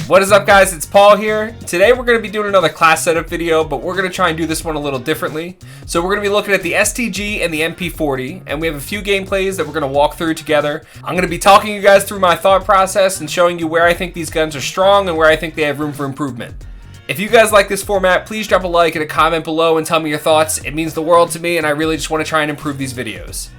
What is up, guys? It's Paul here. Today we're going to be doing another class setup video, but we're going to try and do this one a little differently. So we're going to be looking at the STG and the MP40, and we have a few gameplays that we're going to walk through together. I'm going to be talking you guys through my thought process and showing you where I think these guns are strong and where I think they have room for improvement. If you guys like this format, please drop a like and a comment below and tell me your thoughts. It means the world to me, and I really just want to try and improve these videos.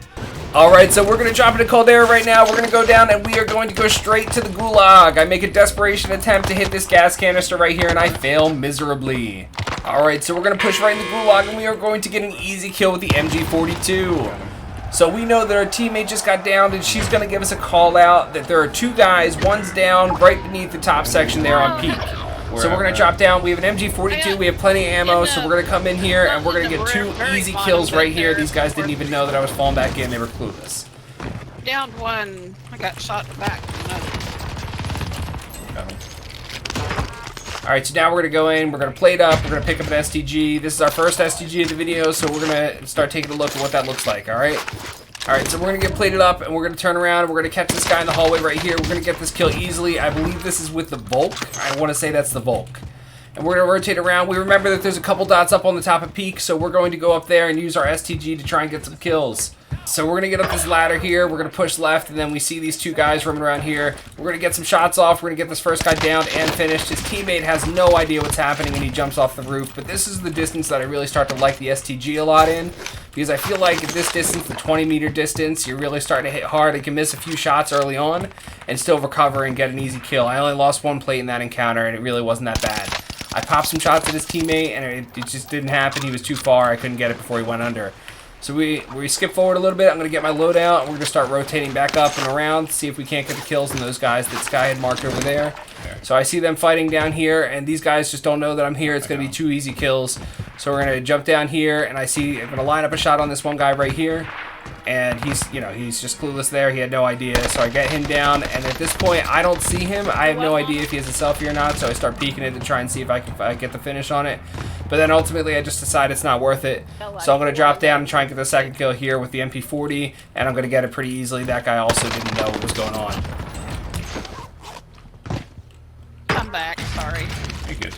Alright, so we're going to drop into Caldera right now. We're going to go down and we are going to go straight to the gulag. I make a desperation attempt to hit this gas canister right here and I fail miserably. Alright, so we're going to push right in the gulag and we are going to get an easy kill with the MG42. So we know that our teammate just got downed and she's going to give us a call out that there are two guys, one's down right beneath the top section there on peak. So we're going to drop down. We have an MG42. We have plenty of ammo. So we're going to come in here and we're going to get two easy kills right here. These guys didn't even know that I was falling back in. They were clueless. Down one. I got shot in the back. Alright, so now we're going to go in. We're going to plate up. We're going to pick up an STG. This is our first STG of the video. So we're going to start taking a look at what that looks like. Alright. Alright, so we're going to get plated up, and we're going to turn around, and we're going to catch this guy in the hallway right here. We're going to get this kill easily. I believe this is with the Volk. I want to say that's the Volk. And we're going to rotate around. We remember that there's a couple dots up on the top of peak, so we're going to go up there and use our STG to try and get some kills. So we're going to get up this ladder here. We're going to push left, and then we see these two guys roaming around here. We're going to get some shots off. We're going to get this first guy down and finished. His teammate has no idea what's happening, and he jumps off the roof. But this is the distance that I really start to like the STG a lot in, because I feel like at this distance, the 20-meter distance, you're really starting to hit hard. I can miss a few shots early on and still recover and get an easy kill. I only lost one plate in that encounter, and it really wasn't that bad. I popped some shots at his teammate, and it just didn't happen. He was too far. I couldn't get it before he went under. So we skip forward a little bit. I'm going to get my loadout, and we're going to start rotating back up and around, see if we can't get the kills on those guys that Sky had marked over there. So I see them fighting down here, and these guys just don't know that I'm here. It's going to be two easy kills. So we're going to jump down here, and I'm going to line up a shot on this one guy right here. And he's just clueless there. He had no idea. So I get him down, and at this point, I don't see him. I have no idea if he has a selfie or not, so I start peeking it to try and see if I get the finish on it. But then ultimately, I just decide it's not worth it. So I'm going to drop down and try and get the second kill here with the MP40, and I'm going to get it pretty easily. That guy also didn't know what was going on. I'm back. Sorry. You're good.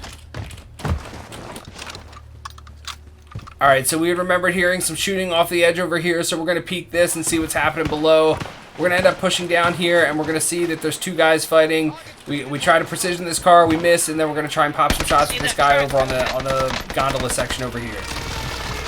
Alright, so we remembered hearing some shooting off the edge over here, so we're going to peek this and see what's happening below. We're going to end up pushing down here, and we're going to see that there's two guys fighting. We try to precision this car, we miss, and then we're going to try and pop some shots with this guy over on the gondola section over here.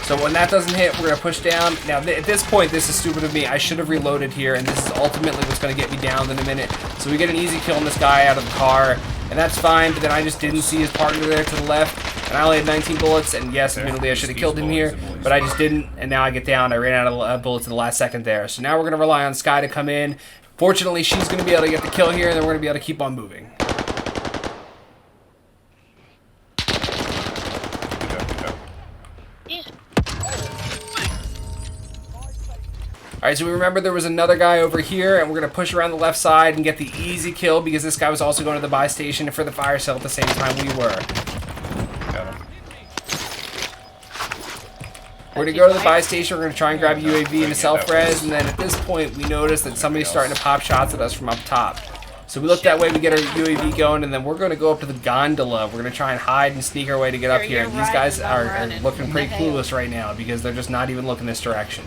So when that doesn't hit, we're going to push down. Now, at this point, this is stupid of me. I should have reloaded here, and this is ultimately what's going to get me down in a minute. So we get an easy kill on this guy out of the car, and that's fine, but then I just didn't see his partner there to the left. And I only had 19 bullets, and yes, admittedly I should have killed him here, but I just didn't, and now I get down. I ran out of bullets in the last second there. So now we're going to rely on Sky to come in. Fortunately, she's going to be able to get the kill here, and then we're going to be able to keep on moving. Alright, so we remember there was another guy over here, and we're going to push around the left side and get the easy kill, because this guy was also going to the buy station for the fire sale at the same time we were. We're going to go to the buy station, we're going to try and grab a UAV and a self-res, and then at this point we notice that somebody's starting to pop shots at us from up top. So we look that way, we get our UAV going, and then we're going to go up to the gondola. We're going to try and hide and sneak our way to get up here. And these guys are looking pretty clueless right now, because they're just not even looking this direction.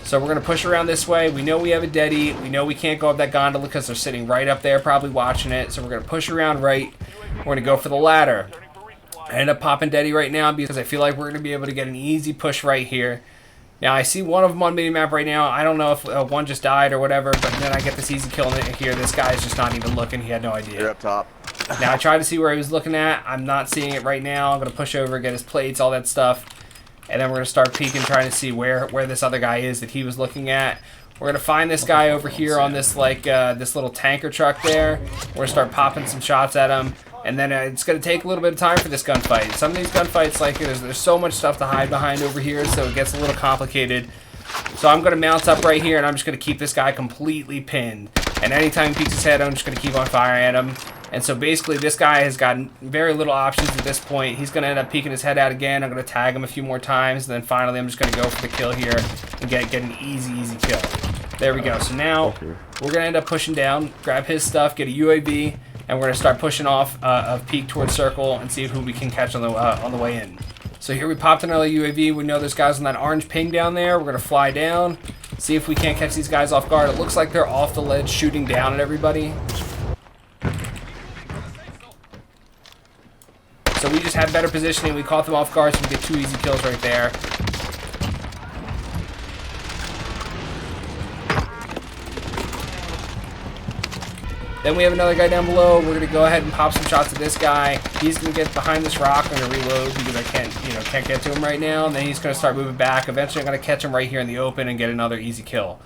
So we're going to push around this way. We know we have a deadie. We know we can't go up that gondola because they're sitting right up there probably watching it. So we're going to push around right. We're going to go for the ladder. I end up popping deadie right now because I feel like we're going to be able to get an easy push right here. Now I see one of them on minimap right now. I don't know if one just died or whatever, but then I get this easy kill here. This guy is just not even looking. He had no idea. You're up top. Now I tried to see where he was looking at. I'm not seeing it right now. I'm going to push over, get his plates, all that stuff. And then we're going to start peeking, trying to see where this other guy is that he was looking at. We're going to find this guy over here on this this little tanker truck there. We're going to start popping some shots at him. And then it's going to take a little bit of time for this gunfight. Some of these gunfights, like, there's so much stuff to hide behind over here, so it gets a little complicated. So I'm going to mount up right here, and I'm just going to keep this guy completely pinned. And anytime he peeks his head, I'm just going to keep on firing at him. And so basically, this guy has gotten very little options at this point. He's going to end up peeking his head out again. I'm going to tag him a few more times, and then finally I'm just going to go for the kill here and get an easy kill. There we go. So now we're going to end up pushing down, grab his stuff, get a UAV, and we're going to start pushing off of peak towards circle and see who we can catch on the way in. So here we popped another UAV. We know there's guys on that orange ping down there. We're going to fly down, see if we can't catch these guys off guard. It looks like they're off the ledge shooting down at everybody. So we just had better positioning. We caught them off guard, so we get 2 easy kills right there. Then we have another guy down below. We're gonna go ahead and pop some shots at this guy. He's gonna get behind this rock. I'm gonna reload because I can't get to him right now. And then he's gonna start moving back. Eventually, I'm gonna catch him right here in the open and get another easy kill.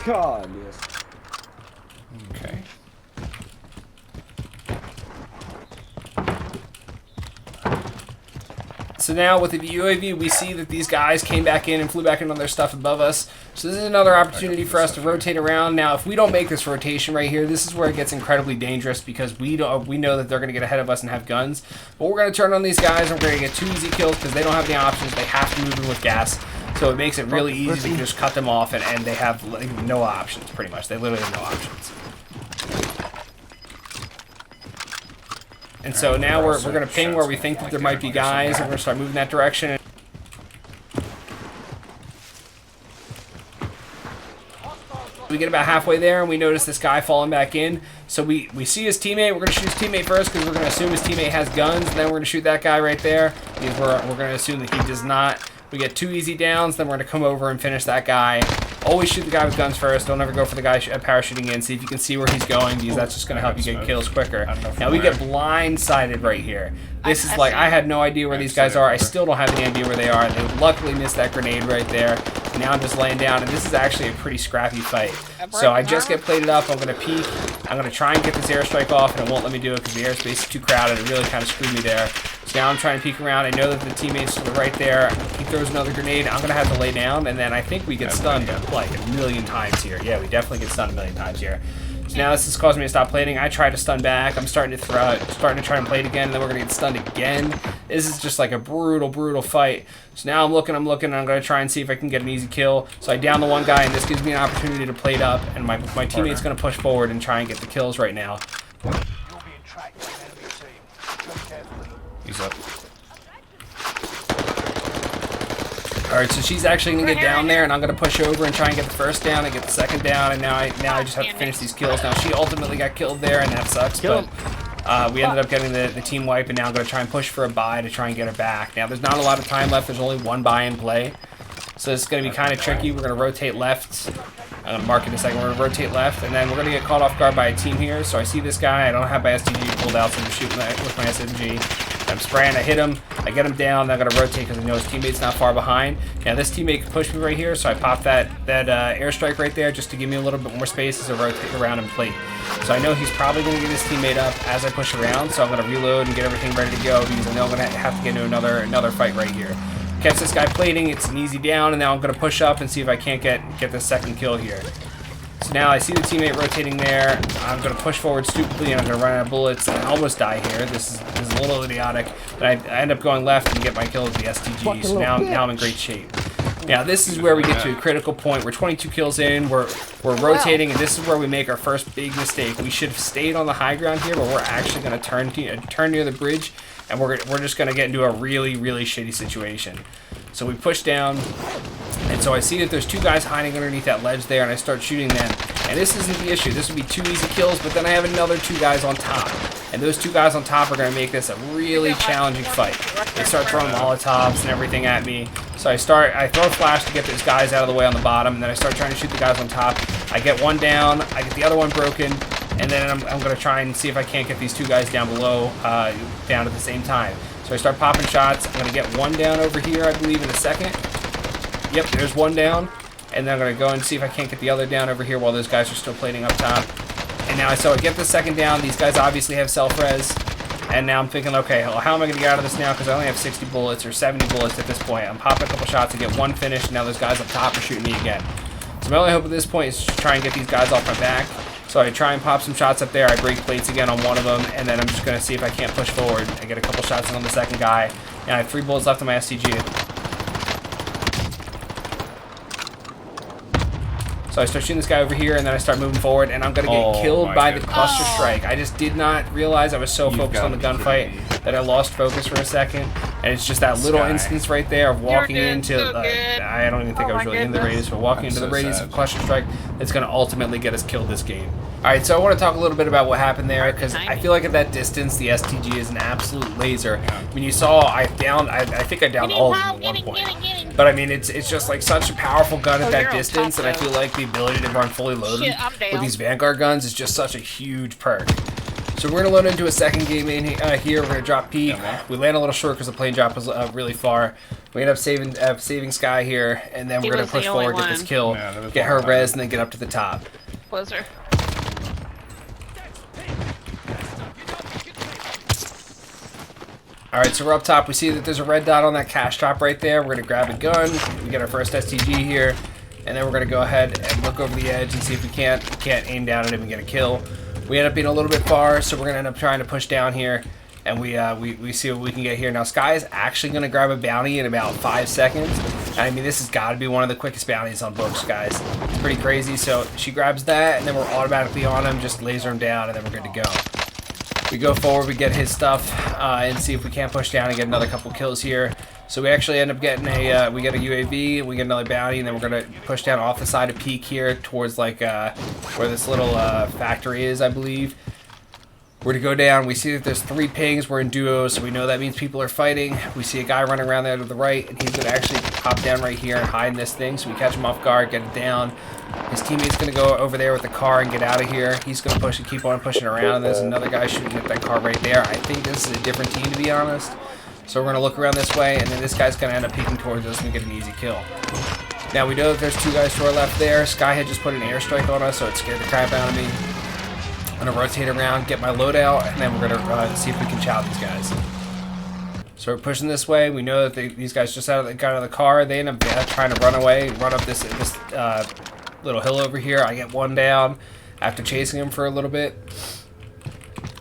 God, yes. Okay. So now with the UAV, we see that these guys came back in and flew back in on their stuff above us. So this is another opportunity for us to rotate around. Now, if we don't make this rotation right here, this is where it gets incredibly dangerous because we know that they're going to get ahead of us and have guns. But we're going to turn on these guys and we're going to get 2 easy kills because they don't have any options. They have to move in with gas. So it makes it really easy to just cut them off and they have like, no options pretty much. They literally have no options. And so now we're going to ping where we think that there might be guys, and we're going to start moving that direction. We get about halfway there, and we notice this guy falling back in. So we see his teammate. We're going to shoot his teammate first because we're going to assume his teammate has guns. And then we're going to shoot that guy right there because we're going to assume that he does not. We get 2 easy downs, then we're going to come over and finish that guy. Always shoot the guy with guns first. Don't ever go for the guy parachuting in. See if you can see where he's going because that's just going to help you get kills quicker. Now we get blindsided right here. This is like, I had no idea where these guys are. I still don't have any idea where they are. They luckily missed that grenade right there. Now I'm just laying down, and this is actually a pretty scrappy fight. So I just get plated up. I'm going to peek. I'm going to try and get this airstrike off, and it won't let me do it because the airspace is too crowded. It really kind of screwed me there. So now I'm trying to peek around. I know that the teammate's to the right there. He throws another grenade. I'm going to have to lay down, and then I think we get stunned like a million times here. Yeah, we definitely get stunned a million times here. So now this is causing me to stop plating. I try to stun back. I'm starting to try and plate again, and then we're going to get stunned again. This is just like a brutal, brutal fight. So now I'm looking, and I'm going to try and see if I can get an easy kill. So I down the one guy, and this gives me an opportunity to plate up, and my teammate's going to push forward and try and get the kills right now. He's up. Alright, so she's actually going to get down there, and I'm going to push over and try and get the first down and get the second down, and now I just have to finish these kills. Now, she ultimately got killed there, and that sucks, but we ended up getting the team wipe, and now I'm going to try and push for a buy to try and get her back. Now, there's not a lot of time left. There's only 1 buy in play, so it's going to be kind of tricky. We're going to rotate left. I'm going to mark it in a second. We're going to rotate left, and then we're going to get caught off guard by a team here. So I see this guy. I don't have my STG pulled out, so I'm shooting with my SMG. I'm spraying, I hit him, I get him down, then I'm going to rotate because I know his teammate's not far behind. Now this teammate can push me right here, so I pop that airstrike right there just to give me a little bit more space as I rotate around and plate. So I know he's probably going to get his teammate up as I push around, so I'm going to reload and get everything ready to go because I know I'm going to have to get into another fight right here. Catch this guy plating, it's an easy down, and now I'm going to push up and see if I can't get the second kill here. So now I see the teammate rotating there. I'm going to push forward stupidly, and I'm going to run out of bullets, and I almost die here. This is a little idiotic, but I end up going left and get my kill with the STG, so now I'm in great shape. Now this is where we get to a critical point. We're 22 kills in, we're rotating, and this is where we make our first big mistake. We should have stayed on the high ground here, but we're actually going to turn near the bridge, and we're just going to get into a really, really shitty situation. So we push down, and so I see that there's 2 guys hiding underneath that ledge there, and I start shooting them. And this isn't the issue. This would be 2 easy kills, but then I have another 2 guys on top. And those 2 guys on top are going to make this a really challenging fight. They start throwing Molotovs and everything at me. So I throw a flash to get those guys out of the way on the bottom, and then I start trying to shoot the guys on top. I get one down, I get the other one broken, and then I'm going to try and see if I can't get these 2 guys down below down at the same time. So I start popping shots. I'm going to get one down over here, I believe, in a second. Yep, there's one down. And then I'm going to go and see if I can't get the other down over here while those guys are still plating up top. And now, so I get the second down. These guys obviously have self-res. And now I'm thinking, okay, well, how am I going to get out of this now? Because I only have 60 bullets or 70 bullets at this point. I'm popping a couple shots to get one finish, and now those guys up top are shooting me again. So my only hope at this point is to try and get these guys off my back. So I try and pop some shots up there. I break plates again on one of them, and then I'm just going to see if I can't push forward. I get a couple shots in on the second guy, and I have 3 bullets left on my STG. So I start shooting this guy over here, and then I start moving forward, and I'm gonna get killed by the cluster strike. I just did not realize I was so focused on the gunfight that I lost focus for a second, and it's just that little instance right there of walking into. I don't even think I was really in the radius, but walking into the radius of cluster strike that's gonna ultimately get us killed this game. All right, so I want to talk a little bit about what happened there, because I feel like at that distance, the STG is an absolute laser. I mean, you saw I think I downed all of them at one point. But I mean, it's just like such a powerful gun at that distance, and I feel like the ability to run fully loaded with these Vanguard guns is just such a huge perk. So we're gonna load into a second game in here. We're gonna drop peak. We land a little short because the plane drop was really far. We end up saving Sky here, and then we're gonna push forward, get this kill, get her res, and then get up to the top. Was her? Alright, so we're up top. We see that there's a red dot on that cash drop right there. We're going to grab a gun. We get our first STG here. And then we're going to go ahead and look over the edge and see if we can't aim down at him and get a kill. We end up being a little bit far, so we're going to end up trying to push down here. And we see what we can get here. Now, Sky is actually going to grab a bounty in about 5 seconds. And I mean, this has got to be one of the quickest bounties on books, guys. It's pretty crazy. So she grabs that, and then we're automatically on him. Just laser him down, and then we're good to go. We go forward, we get his stuff, and see if we can't push down and get another couple kills here. So we actually end up getting we get a UAV, we get another bounty, and then we're going to push down off the side of Peak here towards like where this little factory is, I believe. We're to go down. We see that there's 3 pings. We're in duos, so we know that means people are fighting. We see a guy running around there to the right, and he's going to actually pop down right here and hide in this thing. So we catch him off guard, get it down. His teammate's going to go over there with the car and get out of here. He's going to push and keep on pushing around. And there's another guy shooting at that car right there. I think this is a different team, to be honest. So we're going to look around this way, and then this guy's going to end up peeking towards us and get an easy kill. Now we know that there's 2 guys to our left there. Sky had just put an airstrike on us, so it scared the crap out of me. I'm going to rotate around, get my loadout, and then we're going to see if we can chow these guys. So we're pushing this way. We know that these guys just got out of the car. They end up trying to run away, run up this little hill over here. I get 1 down after chasing him for a little bit.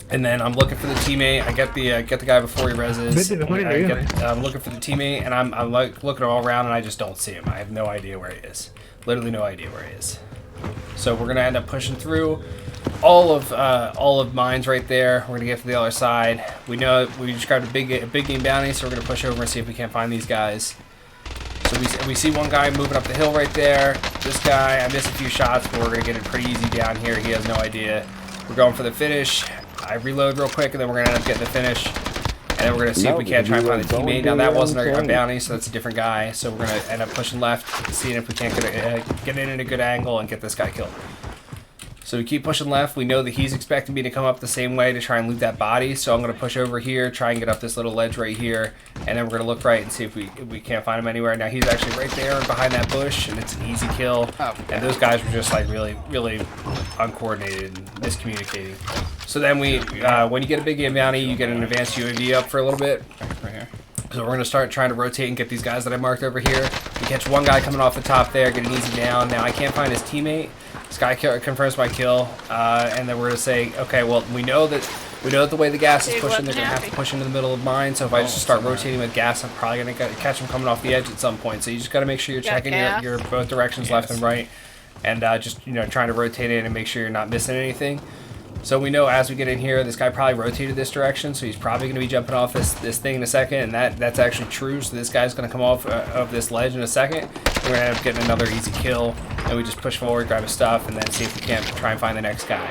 And then I'm looking for the teammate. I get the guy before he reses. I'm looking for the teammate, and I'm like looking all around, and I just don't see him. I have no idea where he is. Literally no idea where he is. So we're gonna end up pushing through all of mines right there. We're gonna get to the other side. We know we just grabbed a big game bounty, so we're gonna push over and see if we can't find these guys. So we see one guy moving up the hill right there. This guy, I missed a few shots, but we're gonna get it pretty easy down here. He has no idea. We're going for the finish. I reload real quick, and then we're gonna end up getting the finish. And then we're gonna see if we can't try and find the teammate. Now that wasn't our bounty, so that's a different guy. So we're gonna end up pushing left, seeing if we can't get in at a good angle and get this guy killed. So we keep pushing left. We know that he's expecting me to come up the same way to try and loot that body. So I'm going to push over here, try and get up this little ledge right here. And then we're going to look right and see if we can't find him anywhere. Now he's actually right there behind that bush, and it's an easy kill. And those guys were just like really uncoordinated and miscommunicating. So then when you get a big game bounty, you get an advanced UAV up for a little bit. Right here. So we're going to start trying to rotate and get these guys that I marked over here. We catch one guy coming off the top there, get an easy down. Now I can't find his teammate. Sky confirms my kill, and then we're going to say, okay, well, we know that the way the gas is pushing, they're going to have to push into the middle of mine. So if I just start rotating with gas, I'm probably going to catch them coming off the edge at some point. So you just got to make sure you're checking your both directions, left and right, and just trying to rotate in and make sure you're not missing anything. So we know as we get in here, this guy probably rotated this direction, so he's probably going to be jumping off this thing in a second, and that's actually true. So this guy's going to come off of this ledge in a second. We're going to end up getting another easy kill, and we just push forward, grab his stuff, and then see if we can't try and find the next guy.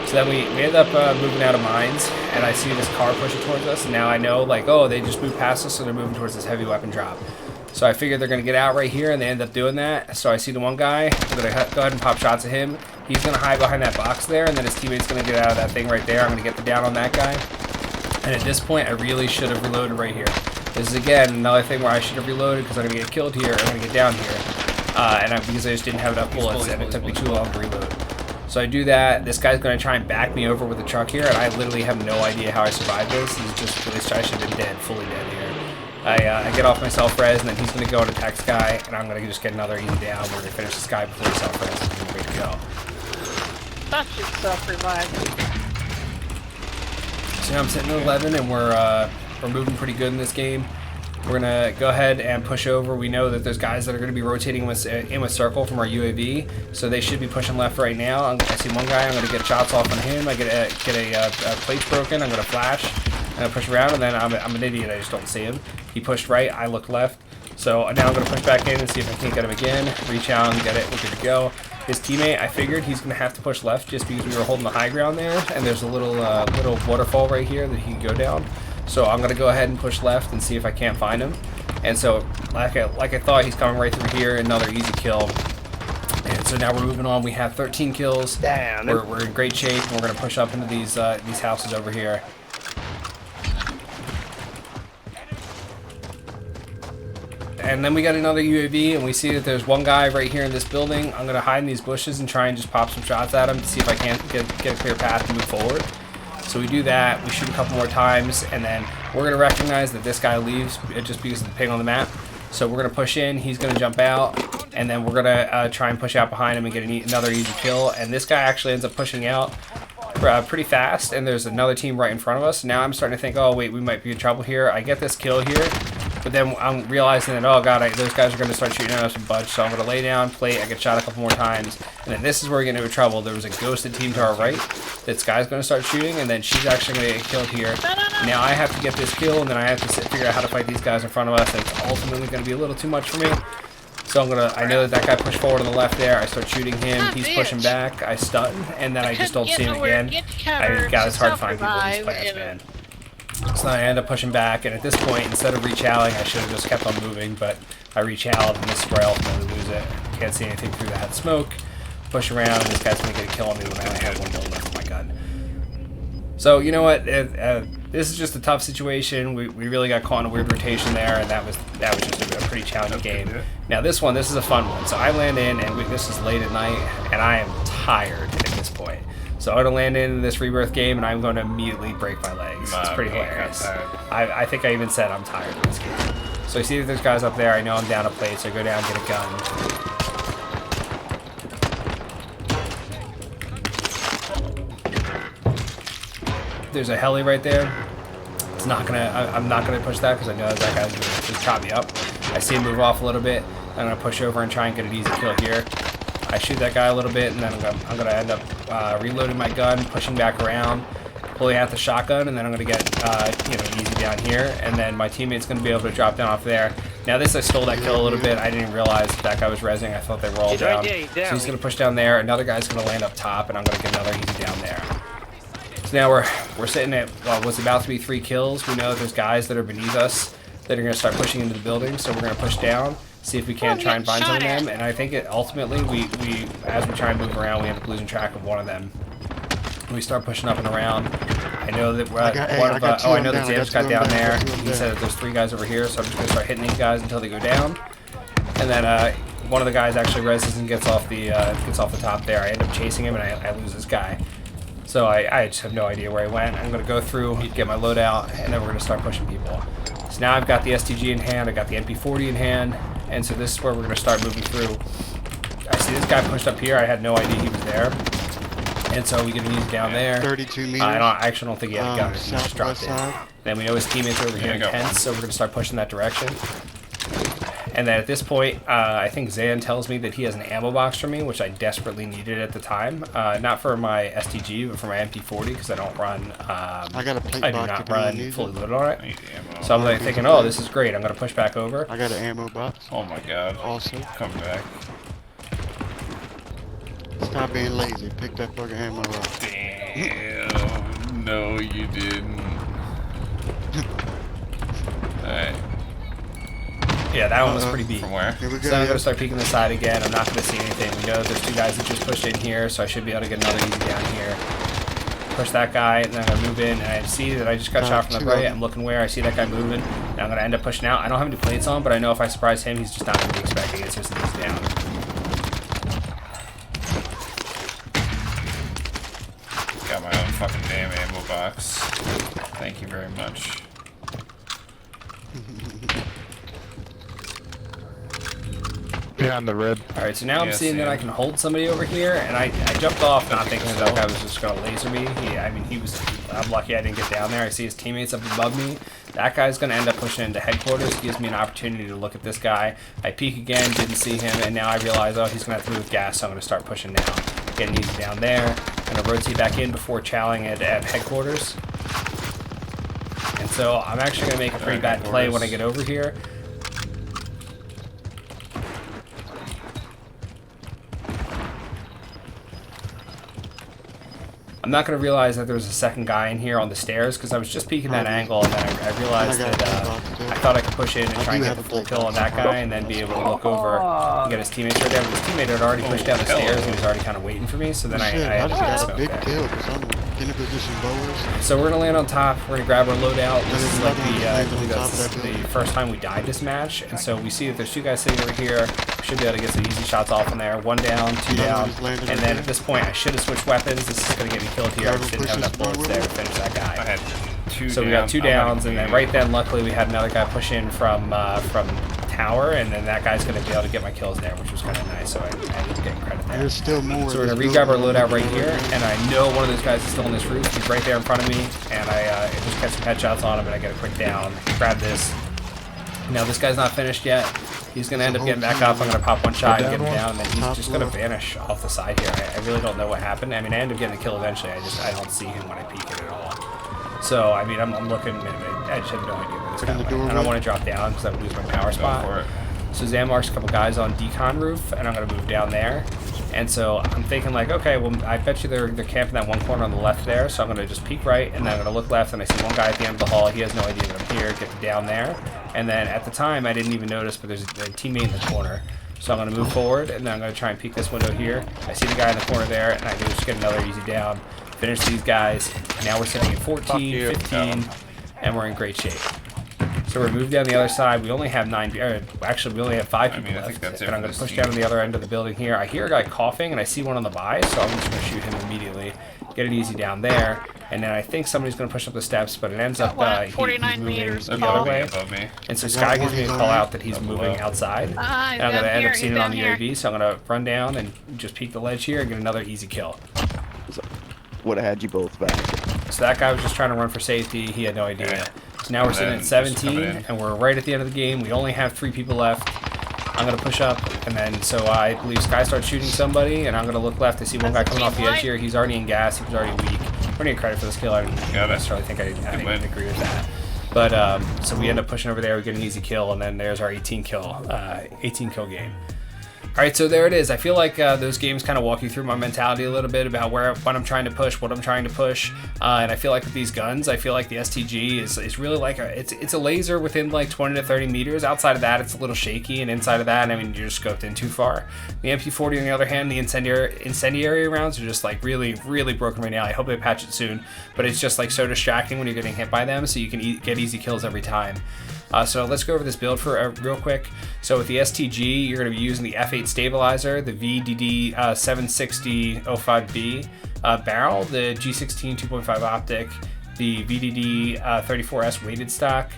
So then we end up moving out of mines, and I see this car pushing towards us, and now I know, like, oh, they just moved past us, so they're moving towards this heavy weapon drop. So I figured they're going to get out right here, and they end up doing that. So I see the one guy. I'm going to go ahead and pop shots at him. He's going to hide behind that box there, and then his teammate's going to get out of that thing right there. I'm going to get the down on that guy. And at this point, I really should have reloaded right here. This is, again, another thing where I should have reloaded because I'm going to get killed here. I'm going to get down here. Because I just didn't have enough bullets, and it took me too long to reload. So I do that. This guy's going to try and back me over with the truck here, and I literally have no idea how I survived this. He's just really, I should have been dead, fully dead here. I get off my self-res, and then he's going to go and attack Sky, and I'm going to just get another easy down. We're going to finish this guy before he self-res, and we're ready to go. That should self-revive. So now I'm sitting at 11, and we're moving pretty good in this game. We're gonna go ahead and push over. We know that there's guys that are gonna be rotating in with circle from our UAV, so they should be pushing left right now. I see one guy. I'm gonna get shots off on him. I get a plates broken. I'm gonna flash. I'm gonna push around, and then I'm an idiot. I just don't see him. He pushed right. I looked left. So now I'm gonna push back in and see if I can't get him again. Reach out and get it. We're good to go. His teammate, I figured he's gonna have to push left just because we were holding the high ground there, and there's a little waterfall right here that he can go down. So I'm gonna go ahead and push left and see if I can't find him. And so, like I thought, he's coming right through here. Another easy kill. And so now we're moving on. We have 13 kills. Damn. We're in great shape. And we're gonna push up into these houses over here. And then we got another UAV, and we see that there's one guy right here in this building. I'm gonna hide in these bushes and try and just pop some shots at him to see if I can't get a clear path to move forward. So we do that, we shoot a couple more times, and then we're gonna recognize that this guy leaves just because of the ping on the map. So we're gonna push in, he's gonna jump out, and then we're gonna try and push out behind him and get another easy kill. And this guy actually ends up pushing out pretty fast, and there's another team right in front of us. Now I'm starting to think, oh wait, we might be in trouble here. I get this kill here, but then I'm realizing that, oh god, those guys are going to start shooting at us and budge. So I'm going to lay down, plate, I get shot a couple more times, and then this is where we get into trouble. There was a ghosted team to our right. This guy's going to start shooting, and then she's actually going to get killed here. Now I have to get this kill, and then I have to figure out how to fight these guys in front of us, and it's ultimately going to be a little too much for me. So I know that guy pushed forward on the left there. I start shooting him. He's pushing back. I stun, and then I just don't see him again. God, it's hard to find people in these plants, man. So I end up pushing back, and at this point, instead of reach-outing, I should have just kept on moving, but I reach-out, and this is where I ultimately lose it. Can't see anything through that smoke. Push around, and this guy's going to get a kill on me when I only have one bullet left in my gun. So, you know what? This is just a tough situation. We really got caught in a weird rotation there, and that was just a pretty challenging game. Now this is a fun one. So I land in, and this is late at night, and I am tired at this point. So I'm going to land in this rebirth game, and I'm going to immediately break my legs. It's pretty hilarious. I think I even said I'm tired of this game. So I see that there's guys up there. I know I'm down a plate, so I go down and get a gun. There's a heli right there. I'm not gonna push that because I know that guy's gonna just chop me up. I see him move off a little bit. I'm gonna push over and try and get an easy kill here. I shoot that guy a little bit, and then I'm gonna end up reloading my gun, pushing back around, pulling out the shotgun, and then I'm gonna get easy down here, and then my teammate's gonna be able to drop down off there. Now I stole that kill a little bit. I didn't realize that guy was rezzing. I thought they were all down. So he's gonna push down there. Another guy's gonna land up top, and I'm gonna get another easy down there. So now we're sitting at what's about to be 3 kills. We know that there's guys that are beneath us that are gonna start pushing into the building. So we're gonna push down, see if we can try and find some of them. And I think ultimately we as we try and move around, we end up losing track of one of them. We start pushing up and around. I know that I know that Xam's got down there. He said that there's 3 guys over here, so I'm just gonna start hitting these guys until they go down. And then one of the guys actually reses and gets off the top there. I end up chasing him, and I lose this guy. So I just have no idea where he went. I'm gonna go through, get my loadout, and then we're gonna start pushing people. So now I've got the STG in hand, I got the MP40 in hand, and so this is where we're gonna start moving through. I see this guy pushed up here. I had no idea he was there. And so we get him down there. 32 meters. I actually don't think he had a gun. He just dropped it. Then we know his teammates are over here in tents, so we're going to start pushing that direction. And then at this point, I think Zan tells me that he has an ammo box for me, which I desperately needed at the time. Not for my STG, but for my MP40, because I don't run. I got a plate I do not run fully loaded on it. So I'm like thinking, oh, this is great. I'm going to push back over. I got an ammo box. Oh my god. Also. Come back. Stop being lazy. Pick that fucking ammo up. Damn. No, you didn't. Alright. Yeah, that one was pretty beat. From where? Here we go, So I'm going to start peeking the side again. I'm not going to see anything. We know that there's 2 guys that just pushed in here, so I should be able to get another easy down here. Push that guy, and then I move in, and I see that I just got shot from the right. I'm looking where I see that guy moving, and I'm going to end up pushing out. I don't have any plates on, but I know if I surprise him, he's just not going to be expecting it. It's just that he's down. Got my own fucking damn ammo box. Thank you very much. Behind the red. All right, so now I'm Yeah, seeing that I can hold somebody over here, and I jumped off not thinking that guy was just gonna laser me. I'm lucky I didn't get down there. I see his teammates up above me. That guy's gonna end up pushing into headquarters. Gives me an opportunity to look at this guy. I peek again, didn't see him, and now I realize, oh, he's gonna have to move gas, so I'm gonna start pushing now. Getting easy down there. Gonna rotate back in before chowing at headquarters. And so I'm actually gonna make a pretty bad play when I get over here. I'm not going to realize that there was a second guy in here on the stairs because I was just peeking that angle, and then I realized that I thought I could push in and try and get the full kill on that guy and then be able to look over and get his teammates right there. But his teammate had already pushed down the stairs and he was already kind of waiting for me, so then I had to just just got a big kill because I'm in a position lowers. So we're going to land on top. We're going to grab our loadout. This is like I believe that's the first time we died this match, and so we see that there's two guys sitting over here. We should be able to get some easy shots off in there. One down, two down, and then at this point I should have switched weapons. This is going to get me killed here. I just didn't have enough bullets there to finish that guy. I had two So we got two downs, and then right then, luckily, we had another guy push in from tower, and then that guy's going to be able to get my kills there, which was kind of nice, so I ended up getting credit there. There's still more. So we're going to re-grab our loadout right here, and I know one of those guys is still on this roof. He's right there in front of me, and I just catch some headshots on him, and I get a quick down. Grab this. Now this guy's not finished yet. He's going to end up getting back up. I'm going to pop one shot and get him down, and then he's just going to vanish off the side here. I really don't know what happened. I mean, I ended up getting a kill eventually. I don't see him when I peek it at all. So, I mean, I'm looking. I just have no idea where this guy went. I don't want to drop down because I would lose my power spot. So Zam marks a couple guys on decon roof, and I'm going to move down there. And so I'm thinking like, okay, well, I bet you they're camping that one corner on the left there, so I'm going to just peek right, and then I'm going to look left, and I see one guy at the end of the hall. He has no idea that I'm here. Get down there. And then at the time, I didn't even notice, but there's a teammate in the corner. So I'm going to move forward, and then I'm going to try and peek this window here. I see the guy in the corner there, and I can just get another easy down. Finish these guys. Now we're sitting at 14, 15, and we're in great shape. So we're moved down the other side. We only have actually we only have 5 people left. And I'm going to push down to the other end of the building here. I hear a guy coughing, and I see one on the buy, so I'm just going to shoot him immediately. Get it easy down there. And then I think somebody's going to push up the steps, but it ends up he's moving the other way. And so Sky gives me a call out that he's moving outside. And I'm going to end up seeing it on the UAV, so I'm going to run down and just peek the ledge here and get another easy kill. Would have had you both back. So that guy was just trying to run for safety. He had no idea. So now we're sitting at 17, and we're right at the end of the game. We only have 3 people left. I'm going to push up, and then so I believe Sky starts shooting somebody, and I'm going to look left to see one guy coming off the edge here. He's already in gas. He was already weak. We're going to get credit for this kill. I don't necessarily think I agree with that. But so we end up pushing over there. We get an easy kill, and then there's our 18 kill game. All right, so there it is. I feel like those games kind of walk you through my mentality a little bit about what I'm trying to push, what I'm trying to push, and I feel like with these guns, I feel like the STG is really like it's a laser within like 20 to 30 meters. Outside of that, it's a little shaky, and inside of that, I mean, you're just scoped in too far. The MP40, on the other hand, the incendiary rounds are just like really, really broken right now. I hope they patch it soon, but it's just like so distracting when you're getting hit by them, so you can get easy kills every time. So let's go over this build for real quick. So with the STG, you're going to be using the F8 stabilizer, the VDD 760-05B barrel, the G16 2.5 optic, the VDD 34S weighted stock,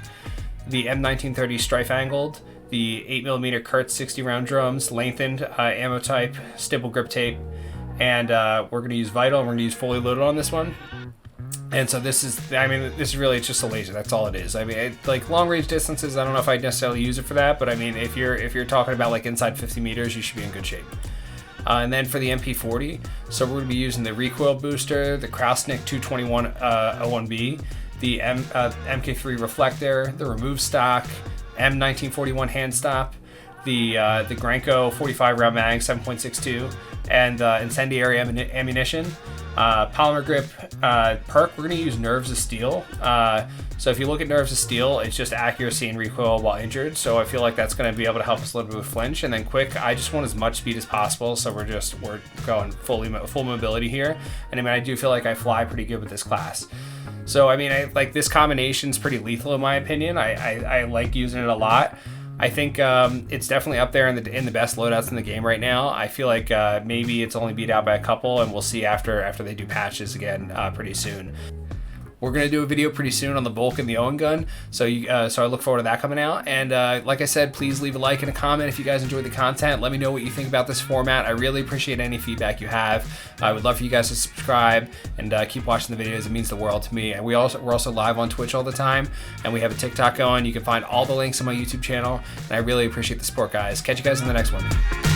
the M1930 strife angled, the 8mm Kurtz 60 round drums, lengthened ammo type, stipple grip tape, and we're going to use Vital, and we're going to use fully loaded on this one. And so this is really, it's just a laser. That's all it is. I mean, like long range distances, I don't know if I'd necessarily use it for that, but I mean, if you're talking about like inside 50 meters, you should be in good shape. And then for the MP40, so we're going to be using the recoil booster, the Krausnik 221 01B, the MK3 reflector, the remove stock, M1941 hand stop, the Granco 45 round mag 7.62, and incendiary ammunition. Polymer grip perk, we're going to use Nerves of Steel. So if you look at Nerves of Steel, it's just accuracy and recoil while injured. So I feel like that's going to be able to help us a little bit with flinch. And then quick, I just want as much speed as possible. So we're going full mobility here. And I mean, I do feel like I fly pretty good with this class. So I mean, like this combination's pretty lethal in my opinion. I like using it a lot. I think it's definitely up there in the best loadouts in the game right now. I feel like maybe it's only beat out by a couple, and we'll see after they do patches again pretty soon. we're gonna do a video pretty soon on the Bulk and the Owen gun. So so I look forward to that coming out. And like I said, please leave a like and a comment if you guys enjoyed the content. Let me know what you think about this format. I really appreciate any feedback you have. I would love for you guys to subscribe and keep watching the videos. It means the world to me. And we're also live on Twitch all the time, and we have a TikTok going. You can find all the links on my YouTube channel. And I really appreciate the support, guys. Catch you guys in the next one.